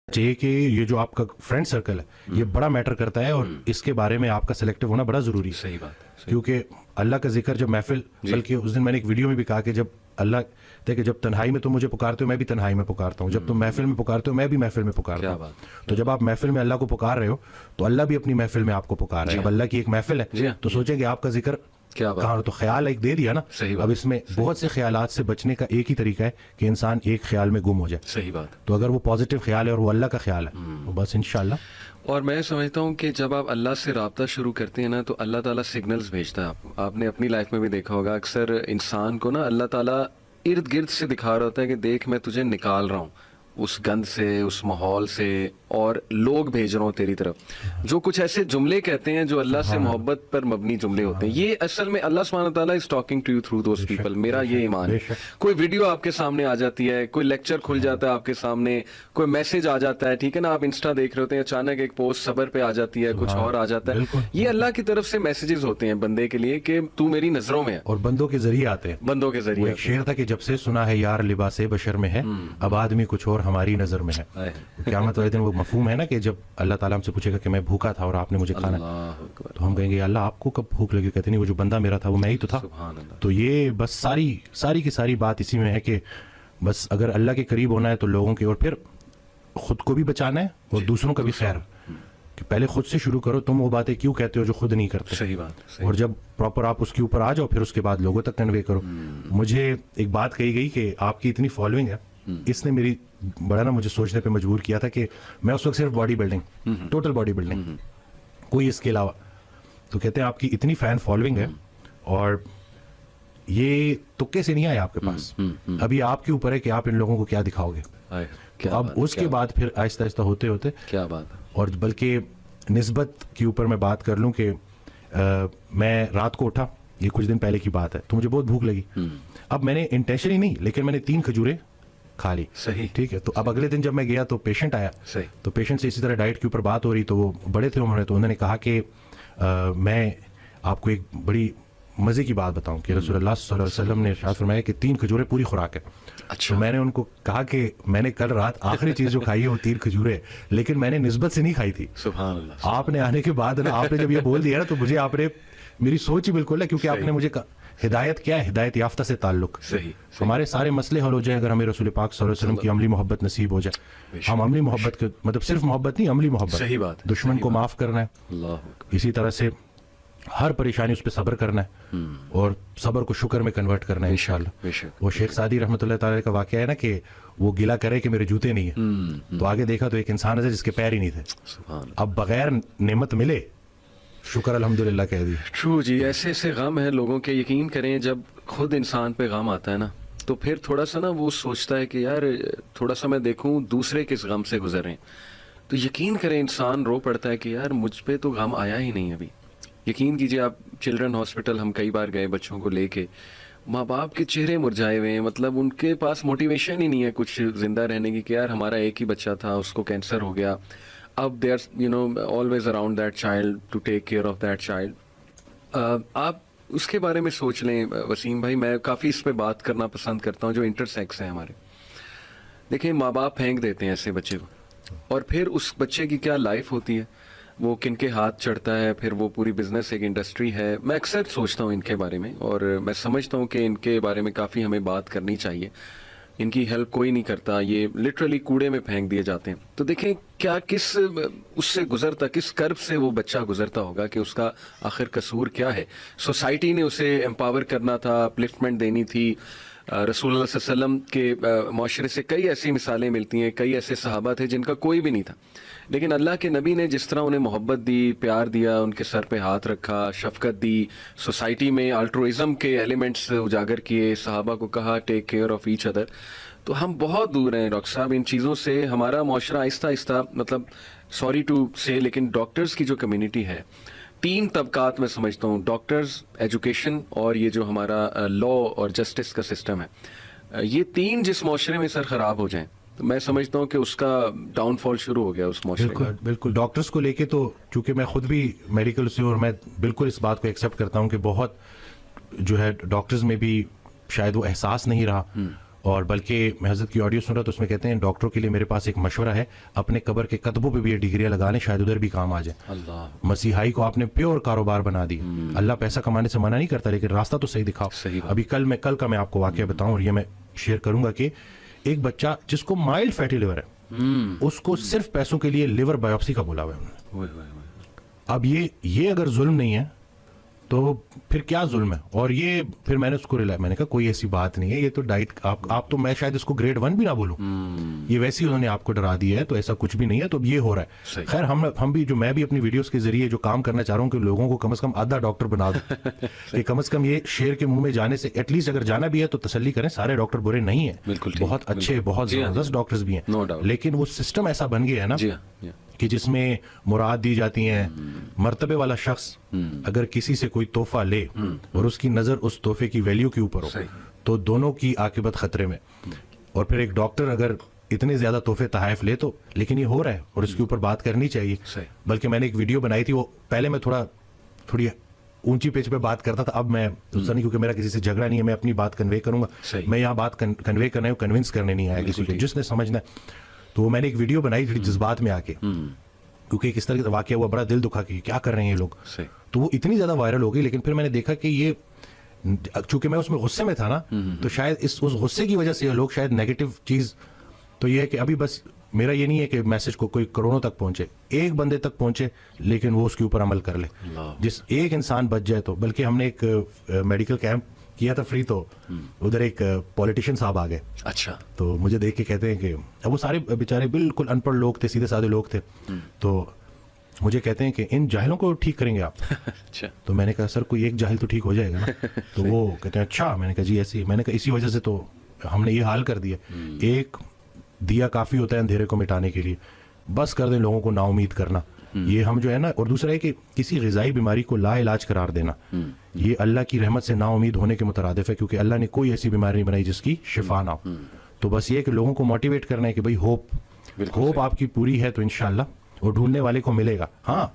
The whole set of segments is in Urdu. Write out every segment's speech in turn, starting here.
چاہیے کہ یہ جو آپ کا فرینڈ سرکل ہے یہ بڑا میٹر کرتا ہے اور اس کے بارے میں آپ کا سلیکٹو ہونا بڑا ضروری ہے. صحیح بات ہے. کیونکہ اللہ کا ذکر جب محفل بلکہ اس دن میں نے ایک ویڈیو میں بھی کہا کہ جب اللہ کہ جب تنہائی میں تم مجھے پکارتے ہو میں بھی تنہائی میں پکارتا ہوں, جب تم محفل میں پکارتے ہو میں بھی محفل میں پکارتا ہوں. تو جب آپ محفل میں اللہ کو پکار رہے ہو تو اللہ بھی اپنی محفل میں آپ کو پکار رہا ہے. اب اللہ کی ایک محفل ہے تو سوچیں کہ آپ کا ذکر کہاں, تو خیال ایک دے دیا نا. اب اس میں بہت سے خیالات سے بچنے کا ایک ہی طریقہ ہے کہ انسان ایک خیال میں گم ہو جائے. صحیح بات. تو اگر وہ پازیٹیو خیال ہے اور وہ اللہ کا خیال ہے تو بس انشاءاللہ. اور میں سمجھتا ہوں کہ جب آپ اللہ سے رابطہ شروع کرتے ہیں نا تو اللہ تعالیٰ سگنلز بھیجتا ہے. آپ نے اپنی لائف میں بھی دیکھا ہوگا اکثر انسان کو نا اللہ تعالیٰ ارد گرد سے دکھا رہا ہوتا ہے کہ دیکھ میں تجھے نکال رہا ہوں اس گند سے, اس ماحول سے, اور لوگ بھیج رہا ہوں تیری طرف جو کچھ ایسے جملے کہتے ہیں جو اللہ سے محبت پر مبنی جملے ہوتے ہیں. یہ اصل میں اللہ سبحانہ تعالیٰ is talking to you through those people. میرا یہ ایمان ہے. کوئی ویڈیو آپ کے سامنے آ جاتی ہے, کوئی لیکچر کھل جاتا ہے آپ کے سامنے, کوئی میسج آ جاتا ہے, ٹھیک ہے نا, آپ انسٹا دیکھ رہے ہوتے ہیں, اچانک ایک پوسٹ صبر پہ آ جاتی ہے, کچھ اور آ جاتا ہے. یہ اللہ کی طرف سے میسیجز ہوتے ہیں بندے کے لیے کہ تو میری نظروں میں ہے, اور بندوں کے ذریعے آتے ہیں. بندوں کے ذریعے. ایک شعر تھا کہ جب سے سنا ہے یار لباس بشر میں ہے, اب آدمی کچھ اور ہماری نظر میں ہے. قیامت والے دن وہ مفہوم ہے نا کہ جب اللہ تعالیٰ ہم سے پوچھے گا کہ میں بھوکا تھا اور آپ نے مجھے کھانا, تو ہم کہیں گے اللہ آپ کو کب بھوک لگی, کہتے نہیں وہ جو بندہ میرا تھا وہ میں ہی تو تھا. تو یہ بس ساری کی ساری بات اسی میں ہے کہ بس اگر اللہ کے قریب ہونا ہے تو لوگوں کے, اور پھر خود کو بھی بچانا ہے اور دوسروں کا بھی خیر, کہ پہلے خود سے شروع کرو. تم وہ باتیں کیوں کہتے ہو جو خود نہیں کرتے. صحیح بات. اور جب پراپر آپ اس کے اوپر آ جاؤ پھر اس کے بعد لوگوں تک کنوے کرو. مجھے ایک بات کہی گئی کہ آپ کی اتنی فالوئنگ ہے, اس نے میری بڑا نا مجھے سوچنے پہ مجبور کیا تھا کہ میں اس وقت صرف body building, total body building, کوئی اس کے علاوہ. تو کہتے ہیں آپ کی اتنی فین فالوئنگ ہے اور یہ تکے سے نہیں آئے آپ کے پاس, ابھی آپ کے اوپر ہے کہ آپ ان لوگوں کو کیا دکھاؤ گے. اب اس کے بعد پھر آہستہ آہستہ ہوتے ہوتے کیا بات ہے. اور بلکہ نسبت کے اوپر میں بات کر لوں کہ میں رات کو اٹھا, یہ کچھ دن پہلے کی بات ہے, تو مجھے بہت بھوک لگی. اب میں نے انٹینشنلی نہیں لیکن میں نے 3 کھجوریں کھا لی. صحیح. ٹھیک ہے. تو اب اگلے دن جب میں گیا تو پیشنٹ آیا, تو پیشنٹ سے اسی طرح ڈائٹ کے اوپر بات ہو رہی, تو وہ بڑے تھے عمر میں, تو انہوں نے کہا کہ میں آپ کو ایک بڑی مزے کی بات بتاؤں کہ رسول اللہ صلی اللہ علیہ وسلم نے ارشاد فرمایا کہ 3 کھجوریں پوری خوراک ہے. تو میں نے ان کو کہا کہ میں نے کل رات آخری چیز جو کھائی ہے وہ 3 کھجوریں, لیکن میں نے نسبت سے نہیں کھائی تھی. سبحان اللہ. آپ نے آنے کے بعد نا, آپ نے جب یہ بول دیا نا تو مجھے آپ نے, میری سوچ ہی بالکل ہے, کیونکہ آپ نے مجھے ہدایت کیا ہے, ہدایت یافتہ سے تعلق. ہمارے سارے مسئلے حل ہو جائیں اگر ہمیں رسول پاک صلی اللہ علیہ وسلم کی عملی محبت نصیب ہو جائے. ہم عملی محبت کے مطلب صرف محبت نہیں, عملی محبت. صحیح بات. دشمن کو معاف کرنا ہے, اسی طرح سے ہر پریشانی اس پہ صبر کرنا ہے, اور صبر کو شکر میں کنورٹ کرنا ہے انشاءاللہ. وہ شیخ سعدی رحمۃ اللہ تعالی کا واقعہ ہے نا کہ وہ گلا کرے کہ میرے جوتے نہیں ہیں, تو آگے دیکھا تو ایک انسان ہے جس کے پیر ہی نہیں تھے. اب بغیر نعمت ملے شکر الحمدللہ کہہ دی. ٹرو جی. ایسے غم ہیں لوگوں کے, یقین کریں جب خود انسان پہ غم آتا ہے نا تو پھر تھوڑا سا نا وہ سوچتا ہے کہ یار تھوڑا سا میں دیکھوں دوسرے کس غم سے گزر رہے ہیں, تو یقین کریں انسان رو پڑتا ہے کہ یار مجھ پہ تو غم آیا ہی نہیں ابھی. یقین کیجیے آپ, چلڈرن ہاسپٹل ہم کئی بار گئے بچوں کو لے کے, ماں باپ کے چہرے مرجھائے ہوئے ہیں, مطلب ان کے پاس موٹیویشن ہی نہیں ہے کچھ زندہ رہنے کی کہ یار ہمارا ایک ہی بچہ تھا, اس کو کینسر ہو گیا, اب they are always around that child to take care of that child. آپ اس کے بارے میں سوچ لیں وسیم بھائی, میں کافی اس پہ بات کرنا پسند کرتا ہوں جو انٹرسیکس ہیں ہمارے. دیکھیں ماں باپ پھینک دیتے ہیں ایسے بچے کو, اور پھر اس بچے کی کیا لائف ہوتی ہے, وہ کن کے ہاتھ چڑھتا ہے, پھر وہ پوری بزنس ایک انڈسٹری ہے. میں اکثر سوچتا ہوں ان کے بارے میں, اور میں سمجھتا ہوں کہ ان کے بارے میں کافی ہمیں بات کرنی چاہیے. ان کی ہیلپ کوئی نہیں کرتا, یہ لٹرلی کوڑے میں پھینک دیے جاتے ہیں. تو دیکھیں کیا کس اس سے گزرتا, کس کرب سے وہ بچہ گزرتا ہوگا کہ اس کا آخر قصور کیا ہے. سوسائٹی نے اسے امپاور کرنا تھا, اپلفٹمنٹ دینی تھی. رسول اللہ صلی اللہ علیہ وسلم کے معاشرے سے کئی ایسی مثالیں ملتی ہیں, کئی ایسے صحابہ تھے جن کا کوئی بھی نہیں تھا, لیکن اللہ کے نبی نے جس طرح انہیں محبت دی, پیار دیا, ان کے سر پہ ہاتھ رکھا, شفقت دی, سوسائٹی میں الٹروازم کے ایلیمنٹس اجاگر کیے, صحابہ کو کہا ٹیک کیئر آف ایچ ادر. تو ہم بہت دور ہیں ڈاکٹر صاحب ان چیزوں سے. ہمارا معاشرہ آہستہ آہستہ, مطلب سوری ٹو سے, لیکن ڈاکٹرز کی جو کمیونٹی ہے, 3 طبقات میں سمجھتا ہوں, ڈاکٹرز, ایجوکیشن, اور یہ جو ہمارا لا اور جسٹس کا سسٹم ہے, یہ 3 جس معاشرے میں سر خراب ہو جائیں تو میں سمجھتا ہوں کہ اس کا ڈاؤن فال شروع ہو گیا اس معاشرے کا. بالکل. ڈاکٹرز کو لے کے تو چونکہ میں خود بھی میڈیکل سے, اور میں بالکل اس بات کو ایکسیپٹ کرتا ہوں کہ بہت جو ہے ڈاکٹرز میں بھی شاید وہ احساس نہیں رہا, اور بلکہ میں حضرت کی آڈیو سن رہا تو اس میں کہتے ہیں ڈاکٹروں کے لیے میرے پاس ایک مشورہ ہے, اپنے قبر کے کتبوں پہ بھی یہ ڈگریاں لگا لیں, شاید ادھر بھی کام آ جائے. اللہ, مسیحائی کو آپ نے پیور کاروبار بنا دی. اللہ پیسہ کمانے سے منع نہیں کرتا, لیکن راستہ تو صحیح دکھاؤ. ابھی کل کا میں آپ کو واقعہ بتاؤں, اور یہ میں شیئر کروں گا کہ ایک بچہ جس کو مائلڈ فیٹی لیور ہے, اس کو صرف پیسوں کے لیے لیور بایوپسی کا بولا ہوا ہے انہوں نے. اب یہ اگر ظلم نہیں ہے تو پھر کیا ظلم ہے؟ اور یہ پھر میں نے اس کو میں نے کہا کوئی ایسی بات نہیں ہے, یہ تو ڈائٹ آپ تو, میں شاید اس کو گریڈ 1 بھی نہ بولوں, یہ ویسے ہی انہوں نے آپ کو ڈرا دیا ہے, تو ایسا کچھ بھی نہیں ہے. تو یہ ہو رہا ہے. خیر ہم بھی میں بھی اپنی ویڈیوز کے ذریعے جو کام کرنا چاہ رہا ہوں کہ لوگوں کو کم از کم آدھا ڈاکٹر بنا دوں, کہ کم از کم یہ شیر کے منہ میں جانے سے ایٹ لیسٹ اگر جانا بھی ہے تو تسلی کریں, سارے ڈاکٹر برے نہیں ہیں, بہت اچھے بہت زبردست ڈاکٹرز بھی ہیں, لیکن وہ سسٹم ایسا بن گیا ہے نا کہ جس میں مراد دی جاتی ہیں. مرتبے والا شخص اگر کسی سے کوئی تحفہ لے اور اس کی نظر اس تحفے کی ویلیو کے اوپر ہو تو دونوں کی عاقبت خطرے میں. اور پھر ایک ڈاکٹر اگر اتنے زیادہ تحفے تحائف لے تو, لیکن یہ ہو رہا ہے اور اس کے اوپر بات کرنی چاہیے. بلکہ میں نے ایک ویڈیو بنائی تھی, وہ پہلے میں تھوڑی اونچی پیچ پہ بات کرتا تھا, اب میں نہیں, کیونکہ میرا کسی سے جھگڑا نہیں ہے, میں اپنی بات کنوے کروں گا. میں یہاں بات کنوے کرنا ہے, کنونس کرنے نہیں آیا کسی کو, جس نے سمجھنا ہے. تو میں نے ایک ویڈیو بنائی تھی جذبات میں آ کے, کیونکہ اس طرح کا واقعہ ہوا, بڑا دل دکھا کہ کیا کر رہے ہیں یہ لوگ. تو وہ اتنی زیادہ وائرل ہو گئی, لیکن پھر میں نے دیکھا کہ یہ چونکہ میں اس میں غصے میں تھا نا, تو شاید اس غصے کی وجہ سے لوگ شاید نیگیٹو چیز, تو یہ ہے کہ ابھی بس میرا یہ نہیں ہے کہ میسج کو کوئی کروڑوں تک پہنچے, ایک بندے تک پہنچے لیکن وہ اس کے اوپر عمل کر لے, جس ایک انسان بچ جائے تو. بلکہ ہم نے ایک میڈیکل کیمپ کیا تھا فری, تو ادھر ایک پولیٹیشین صاحب آ گئے. اچھا. تو مجھے دیکھ کے کہتے ہیں کہ وہ سارے بیچارے بالکل ان پڑھ لوگ تھے, سیدھے سادے لوگ تھے, تو مجھے کہتے ہیں کہ ان جاہلوں کو ٹھیک کریں گے آپ. تو میں نے کہا سر کوئی ایک جاہل تو ٹھیک ہو جائے گا نا. تو وہ کہتے ہیں اچھا. میں نے کہا جی ایسی. میں نے کہا اسی وجہ سے تو ہم نے یہ حال کر دیا. ایک دیا کافی ہوتا ہے اندھیرے کو مٹانے کے لیے, بس کر دیں لوگوں کو نا امید کرنا. یہ ہم جو ہے نا, اور دوسرا ہے کہ کسی غذائی بیماری کو لا علاج قرار دینا, یہ اللہ کی رحمت سے نا امید ہونے کے مترادف ہے, کیونکہ اللہ نے کوئی ایسی بیماری نہیں بنائی جس کی شفا نہ ہو. تو بس یہ کہ لوگوں کو موٹیویٹ کرنا ہے کہ بھائی ہوپ آپ کی پوری ہے تو انشاءاللہ وہ ڈھونڈنے والے کو ملے گا. ہاں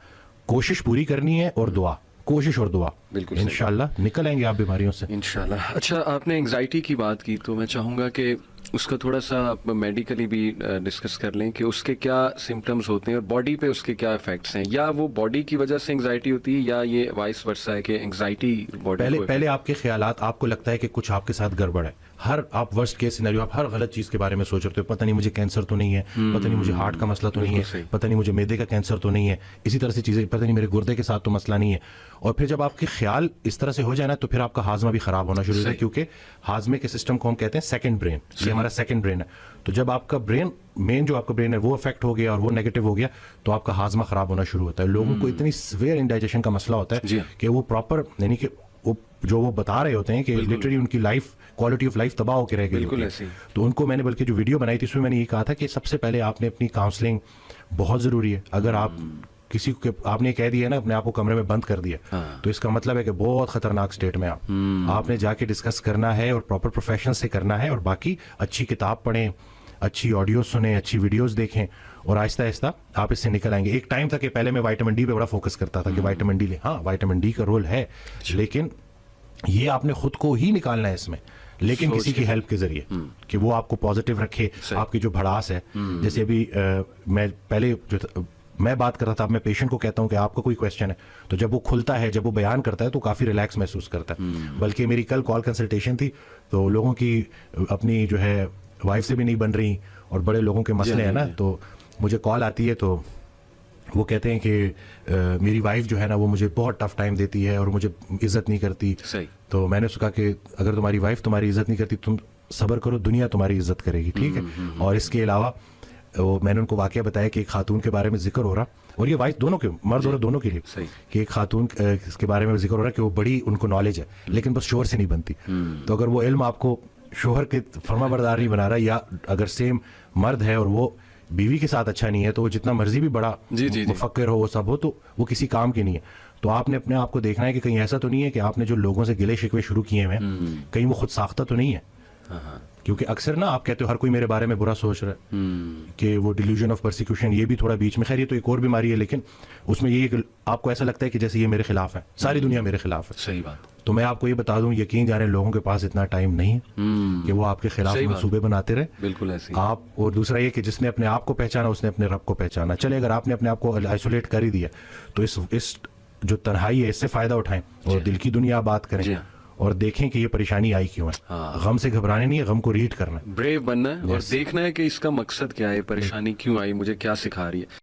کوشش پوری کرنی ہے, اور دعا, کوشش اور دعا, انشاءاللہ نکل آئیں گے آپ بیماریوں سے انشاءاللہ. اچھا آپ نے انگزائٹی کی بات کی, تو میں چاہوں گا کہ اس کا تھوڑا سا میڈیکلی بھی ڈسکس کر لیں کہ اس کے کیا سمٹمز ہوتے ہیں اور باڈی پہ اس کے کیا افیکٹس ہیں, یا وہ باڈی کی وجہ سے انگزائٹی ہوتی ہے یا یہ وائس ورسا ہے کہ انگزائٹی باڈی. پہلے آپ کے خیالات, آپ کو لگتا ہے کہ کچھ آپ کے ساتھ گڑبڑ ہے, آپ ورسٹ کیس سینیریو, آپ ہر غلط چیز کے بارے میں سوچ رہے ہو, پتہ نہیں مجھے کینسر تو نہیں ہے, پتہ نہیں مجھے ہارٹ کا مسئلہ تو نہیں ہے, پتہ نہیں مجھے میدے کا کینسر تو نہیں ہے, اسی طرح سے چیزیں, پتہ نہیں میرے گردے کے ساتھ تو مسئلہ نہیں ہے. اور پھر جب آپ کے خیال اس طرح سے ہو جائے نا, تو پھر آپ کا ہاضمہ بھی خراب ہونا شروع ہوتا ہے, کیونکہ ہاضمے کے سسٹم کو ہم کہتے ہیں سیکنڈ برین, یہ ہمارا سیکنڈ برین ہے. تو جب آپ کا برین, مین جو آپ کا برین ہے وہ افیکٹ ہو گیا اور وہ نیگیٹو ہو گیا, تو آپ کا ہاضمہ خراب ہونا شروع ہوتا ہے. لوگوں کو اتنی سویئر انڈائجیشن کا مسئلہ ہوتا ہے کہ وہ پراپر, یعنی کہ وہ بتا رہے ہوتے ہیں کہ لٹرلی ان کی لائف, کوالٹی آف لائف تباہ ہو کے رہ گئی. تو ان کو میں نے بلکہ جو ویڈیو بنائی تھی اس میں میں نے یہ کہا تھا کہ سب سے پہلے آپ نے اپنی کاؤنسلنگ بہت ضروری ہے. اگر آپ کسی کو, آپ نے کہہ دیا نا اپنے آپ کو کمرے میں بند کر دیا, تو اس کا مطلب ہے کہ بہت خطرناک سٹیٹ میں آپ نے جا کے ڈسکس کرنا ہے, اور پراپر پروفیشن سے کرنا ہے, اور باقی اچھی کتاب پڑھیں, اچھی آڈیو سنیں, اچھی ویڈیوز دیکھیں, اور آہستہ آہستہ آپ اس سے نکل آئیں گے. ایک ٹائم تھا کہ پہلے میں وائٹامن ڈی پہ بڑا فوکس کرتا تھا کہ وائٹامن ڈی لیں. ہاں وائٹامن ڈی کا رول ہے, لیکن یہ آپ نے خود کو ہی نکالنا ہے اس میں, لیکن کسی کی ہیلپ کے ذریعے, کہ وہ آپ کو پازیٹیو رکھے. آپ کی جو بھڑاس ہے, جیسے ابھی میں پہلے جو میں بات کرتا تھا, اب میں پیشنٹ کو کہتا ہوں کہ آپ کا کوئی کویسچن ہے, تو جب وہ کھلتا ہے, جب وہ بیان کرتا ہے, تو کافی ریلیکس محسوس کرتا ہے. بلکہ میری کل کال کنسلٹیشن تھی, تو لوگوں کی اپنی جو ہے وائف سے بھی نہیں بن رہی, اور بڑے لوگوں کے مسئلے ہیں نا, تو مجھے کال آتی ہے, تو وہ کہتے ہیں کہ میری وائف جو ہے نا وہ مجھے بہت ٹف ٹائم دیتی ہے اور مجھے عزت نہیں کرتی. تو میں نے اس کو کہا کہ اگر تمہاری وائف تمہاری عزت نہیں کرتی, تم صبر کرو, دنیا تمہاری عزت کرے گی, ٹھیک ہے. اور اس کے علاوہ میں نے ان کو واقعہ بتایا کہ ایک خاتون کے بارے میں ذکر ہو رہا, اور یہ وائف دونوں کے, مرد اور دونوں کے لیے, کہ ایک خاتون کے بارے میں ذکر ہو رہا کہ وہ بڑی, ان کو نالج ہے, لیکن بس شوہر سے نہیں بنتی. تو اگر وہ علم آپ کو شوہر کے فرما بردار نہیں بنا رہا, یا اگر سیم مرد ہے اور وہ بیوی کے ساتھ اچھا نہیں ہے, تو وہ جتنا مرضی بھی بڑا مفکر ہو, وہ سب ہو, تو وہ کسی کام کی نہیں ہے. تو آپ نے اپنے آپ کو دیکھنا ہے کہ کہیں ایسا تو نہیں ہے کہ آپ نے جو لوگوں سے گلے شکوے شروع کیے ہیں, کہیں وہ خود ساختہ تو نہیں ہے. کیونکہ اکثر نا آپ کہتے ہو ہر کوئی میرے بارے میں برا سوچ رہا ہے, کہ وہ ڈیلیوژن آف پرسیکیوشن, یہ بھی تھوڑا بیچ میں, خیر یہ تو ایک اور بیماری ہے, لیکن اس میں یہ ہے کہ آپ کو ایسا لگتا ہے کہ جیسے یہ میرے خلاف ہے, ساری دنیا میرے خلاف ہے. صحیح بات. تو میں آپ کو یہ بتا دوں یقین جانیں لوگوں کے پاس اتنا ٹائم نہیں ہے کہ وہ آپ کے خلاف منصوبے بناتے رہے. بالکل ایسے آپ اور دوسرا یہ کہ جس نے اپنے آپ کو پہچانا اس نے اپنے رب کو پہچانا. چلے اگر آپ نے اپنے آپ کو آئسولیٹ کر ہی دیا تو اس جو تنہائی ہے اس سے فائدہ اٹھائیں اور دل کی دنیا بات کریں اور دیکھیں کہ یہ پریشانی آئی کیوں ہے. غم سے گھبرانے نہیں ہے, غم کو ریڈ کرنا ہے, بریو بننا ہے اور دیکھنا ہے کہ اس کا مقصد کیا ہے, پریشانی کیوں آئی, مجھے کیا سکھا رہی ہے.